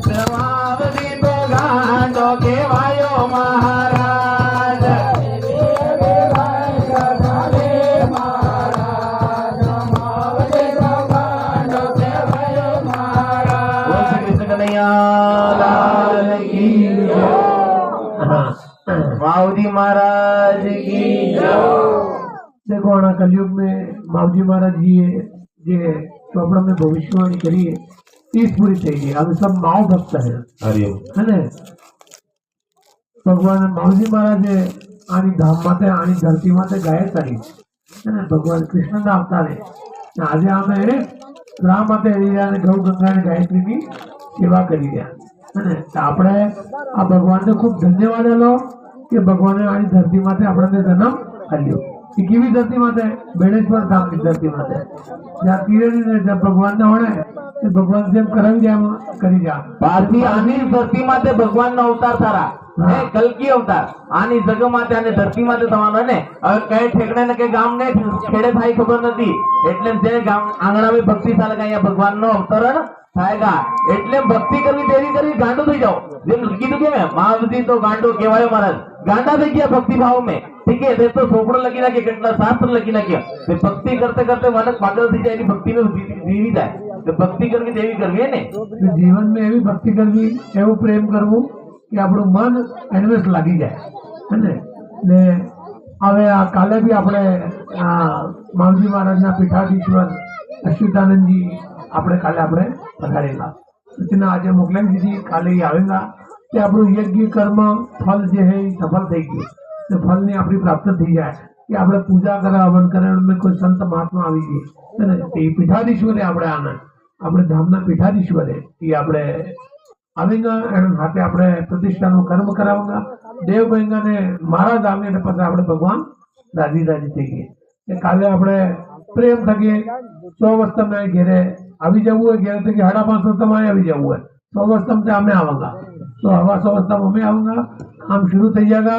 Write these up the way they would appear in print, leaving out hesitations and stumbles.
જવાબથી તો ગાંડો કહેવાયો મહારાજ. બોલ શ્રી કૃષ્ણ કનૈયા લાલ કી જય. माऊजी महाराज की जय. देखो आना कलयुग में माऊजी महाराज जी जे ચોપડા में भविष्यवाणी करी है 30 पूरी થઈ ગઈ. હવે सब माओ भक्त है है ने भगवान माऊजी महाराजे आनी धाम माते आनी धरती माते गाय करी है ने भगवान कृष्ण ना अवतारे आज आमे राम माते ने गौ गंगा ने गायत्री की सेवा करी રહ્યા है ने આપણે આ ભગવાનને ખૂબ ધન્યવાદ આલો કે ભગવાને આની ધરતી માતે આપણને જન્મ આપ્યો. એ કેવી ધરતી માતે? બેણેશ્વર ધામની ધરતી માતે જ્યાં તીરેની ને જ્યાં ભગવાનને હોણે તે ભગવાન જેમ કરાવી દે એમ કરી દે. પાછી આની ધરતી માતે ભગવાનનો અવતાર તારા હે કલ્કી અવતાર આની જગ માતે અને ધરતી માતે થવાનો ને. હવે કઈ ઠેકડે ને કઈ ગામ ને ખેડે થાય ખબર નથી એટલે જે ગામ આંગણામાં ભક્તિ ચાલે કે અહીંયા ભગવાનનો અવતરણ થાયગા એટલે ભક્તિ કરવી દેરી કરવી ગાંડો થઈ જાઓ. જેમ કીધું કે મેં મહાવતી તો ગાંડો કહેવાયો મહારાજ. ગાંડા થઈ ગયા ભક્તિ ભાવ में. ठीक है तो ચોપડો લખી નાખીએ કેટલા શાસ્ત્ર લખી નાખ્યા. ભક્તિ કરતે કરતે માણસ પાગલ થઈ જાય. એની ભક્તિ ને જીવી જાય તો ભક્તિ કરવી દેવી કરવી ને જીવન में એવી ભક્તિ કરવી એવું પ્રેમ કરવું કે આપણું મન એનવેસ લાગી જાય હે ને હવે આ કાલે બી આપણે માવજી મહારાજના પીઠાધીશ્વર અચ્યુતાનંદજી આપણે કાલે આપણે પધારેલા સૂચના આજે મોકલાવી દીધી. કાલે આવેલા કે આપણું યજ્ઞ કર્મ ફલ જે है સફળ થઈ ગયું. तो फल ने अपनी प्राप्त थी जाए कि આપણે પૂજા કરે હવન કરે એમાં કોઈ સંત મહાત્મા આવી ગઈ અને તે પીઠાધીશ્વરે આપણે આના આપણે ધામના પીઠાધીશ્વરે એ આપણે આવીને એના હાથે આપણે પ્રતિષ્ઠાનું કર્મ કરાવવા દેવ બહેંગાને મારા ધામને એટલે પછી આપણે ભગવાન રાજી રાજી થઈ ગઈ. કે કાલે આપણે પ્રેમ થકી 100 વર્ષમાં ઘેરે આવી જવું હોય ઘેરે થકી 5.5 વર્ષમાં આવી જવું હોય 100 વર્ષમાં અમે આવાંगा तो हवा 100 વર્ષમાં અમે आऊंगा. काम शुरू થઈ जाएगा.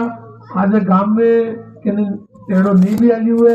आज गांव में टेढ़ो नहीं भी आई हुए